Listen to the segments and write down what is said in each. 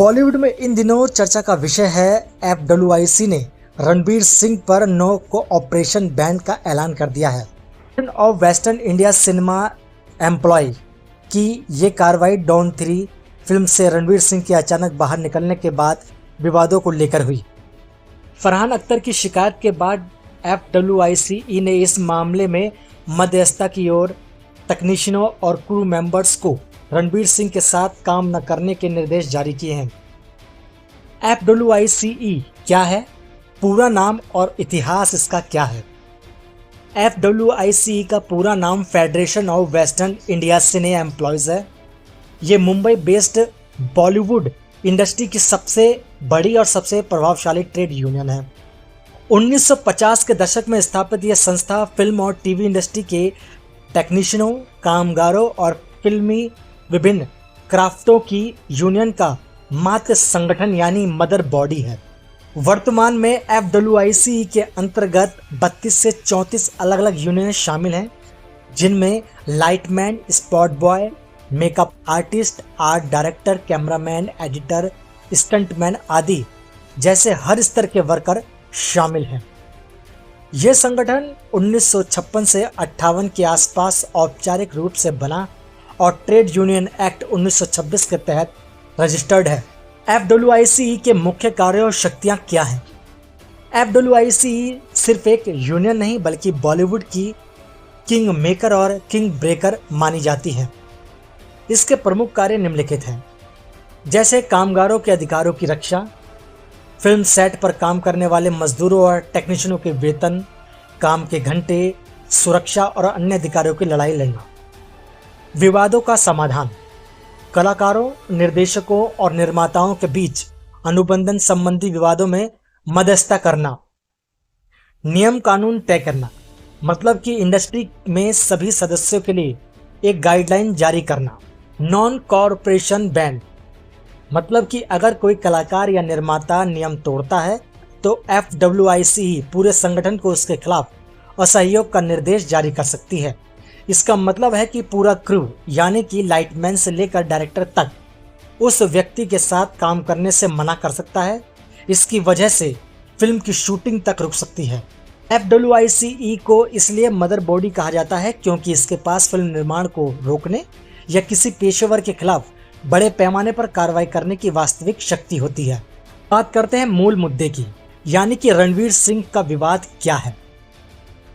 बॉलीवुड में इन दिनों चर्चा का विषय है FWIC ने रणवीर सिंह पर नो कोऑपरेशन बैन का ऐलान कर दिया है। और वेस्टर्न इंडिया सिनेमा एम्प्लॉय की ये कार्रवाई डॉन 3 फिल्म से रणवीर सिंह के अचानक बाहर निकलने के बाद विवादों को लेकर हुई। फरहान अख्तर की शिकायत के बाद FWIC ने इस मामले में मध्यस्थता की ओर तकनीशियनों और क्रू मेंबर्स को रणवीर सिंह के साथ काम न करने के निर्देश जारी किए हैं। FWIC क्या है, पूरा नाम और इतिहास इसका क्या है? FWIC का पूरा नाम federation of western India cine employees है। ये मुंबई बेस्ड बॉलीवुड इंडस्ट्री की सबसे बड़ी और सबसे प्रभावशाली ट्रेड यूनियन है। 1950 के दशक में स्थापित यह संस्था फिल्म और टीवी इंडस्ट्री के टेक्नीशियनों, कामगारों और फिल्मी विभिन्न क्राफ्टों की यूनियन का मात्र संगठन यानी मदर बॉडी है। वर्तमान में FWIC के अंतर्गत 32 से 34 अलग अलग यूनियन शामिल हैं, जिनमें lightman, spot boy, makeup artist, art director, cameraman, editor, stuntman आदि जैसे हर स्तर के वर्कर शामिल हैं। यह संगठन 1956 से 58 के आसपास औपचारिक रूप से बना और ट्रेड यूनियन एक्ट 1926 के तहत रजिस्टर्ड है। FWIC के मुख्य कार्य और शक्तियाँ क्या हैं? FWIC सिर्फ एक यूनियन नहीं बल्कि बॉलीवुड की किंग मेकर और किंग ब्रेकर मानी जाती है। इसके प्रमुख कार्य निम्नलिखित हैं, जैसे कामगारों के अधिकारों की रक्षा, फिल्म सेट पर काम करने वाले मजदूरों और टेक्नीशियनों के वेतन, काम के घंटे, सुरक्षा और अन्य अधिकारों की लड़ाई लड़ना, विवादों का समाधान, कलाकारों, निर्देशकों और निर्माताओं के बीच अनुबंधन संबंधी विवादों में मध्यस्थता करना, नियम कानून तय करना, मतलब कि इंडस्ट्री में सभी सदस्यों के लिए एक गाइडलाइन जारी करना, नॉन कॉर्पोरेशन बैन, मतलब कि अगर कोई कलाकार या निर्माता नियम तोड़ता है तो FWIC पूरे संगठन को उसके खिलाफ असहयोग का निर्देश जारी कर सकती है। इसका मतलब है कि पूरा क्रू यानी कि लाइटमैन से लेकर डायरेक्टर तक उस व्यक्ति के साथ काम करने से मना कर सकता है। इसकी वजह से फिल्म की शूटिंग तक रुक सकती है। FWIC को इसलिए मदर बॉडी कहा जाता है क्योंकि इसके पास फिल्म निर्माण को रोकने या किसी पेशेवर के खिलाफ बड़े पैमाने पर कार्रवाई करने की वास्तविक शक्ति होती है। बात करते हैं मूल मुद्दे की, यानी कि रणवीर सिंह का विवाद क्या है।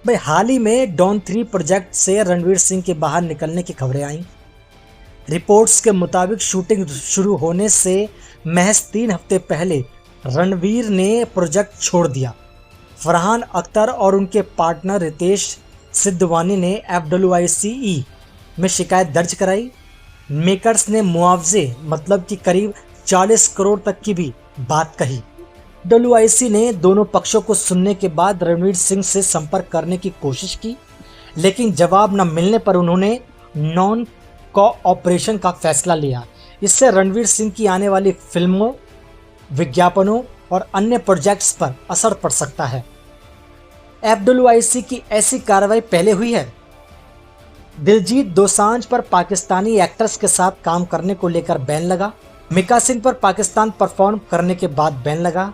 भाई, हाल ही में डॉन 3 प्रोजेक्ट से रणवीर सिंह के बाहर निकलने की खबरें आईं। रिपोर्ट्स के मुताबिक शूटिंग शुरू होने से महज 3 हफ्ते पहले रणवीर ने प्रोजेक्ट छोड़ दिया। फरहान अख्तर और उनके पार्टनर रितेश सिद्धवानी ने FWIC में शिकायत दर्ज कराई। मेकर्स ने मुआवजे मतलब कि करीब 40 करोड़ तक की भी बात कही। FWIC ने दोनों पक्षों को सुनने के बाद रणवीर सिंह से संपर्क करने की कोशिश की, लेकिन जवाब न मिलने पर उन्होंने नॉन कोऑपरेशन का फैसला लिया। इससे रणवीर सिंह की आने वाली फिल्मों, विज्ञापनों और अन्य प्रोजेक्ट्स पर असर पड़ सकता है। FWIC की ऐसी कार्रवाई पहले हुई है। दिलजीत दोसांझ पर पाकिस्तानी एक्टर्स के साथ काम करने को लेकर बैन लगा। मिका सिंह पर पाकिस्तान परफॉर्म करने के बाद बैन लगा।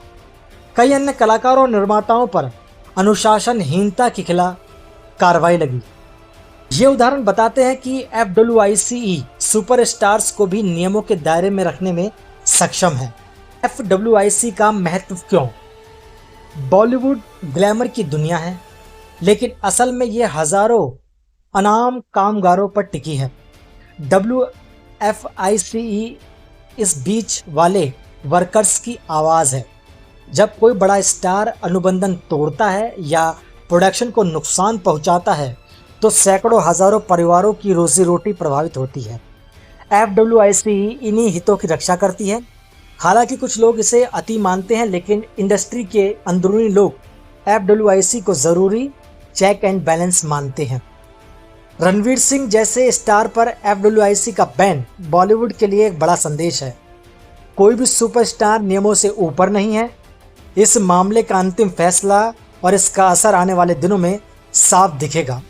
कई अन्य कलाकारों और निर्माताओं पर अनुशासनहीनता के खिलाफ कार्रवाई लगी। ये उदाहरण बताते हैं कि FWIC सुपरस्टार्स को भी नियमों के दायरे में रखने में सक्षम है। FWIC का महत्व क्यों? बॉलीवुड ग्लैमर की दुनिया है, लेकिन असल में ये हजारों अनाम कामगारों पर टिकी है। WFIC इस बीच वाले वर्कर्स की आवाज़ है। जब कोई बड़ा स्टार अनुबंधन तोड़ता है या प्रोडक्शन को नुकसान पहुंचाता है तो सैकड़ों हजारों परिवारों की रोजी रोटी प्रभावित होती है। FWIC इन्हीं हितों की रक्षा करती है। हालांकि कुछ लोग इसे अति मानते हैं, लेकिन इंडस्ट्री के अंदरूनी लोग FWIC को ज़रूरी चेक एंड बैलेंस मानते हैं। रणवीर सिंह जैसे स्टार पर FWIC का बैन बॉलीवुड के लिए एक बड़ा संदेश है। कोई भी सुपरस्टार नियमों से ऊपर नहीं है। इस मामले का अंतिम फैसला और इसका असर आने वाले दिनों में साफ दिखेगा।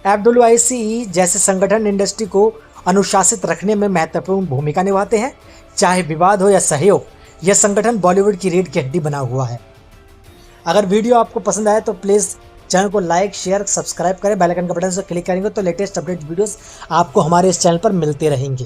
FWIC जैसे संगठन इंडस्ट्री को अनुशासित रखने में महत्वपूर्ण भूमिका निभाते हैं, चाहे विवाद हो या सहयोग, यह संगठन बॉलीवुड की रीढ़ की हड्डी बना हुआ है। अगर वीडियो आपको पसंद आए तो प्लीज़ चैनल को लाइक, शेयर, सब्सक्राइब करें। बेल आइकन का बटन से क्लिक करेंगे तो लेटेस्ट अपडेट वीडियोस आपको हमारे इस चैनल पर मिलते रहेंगे।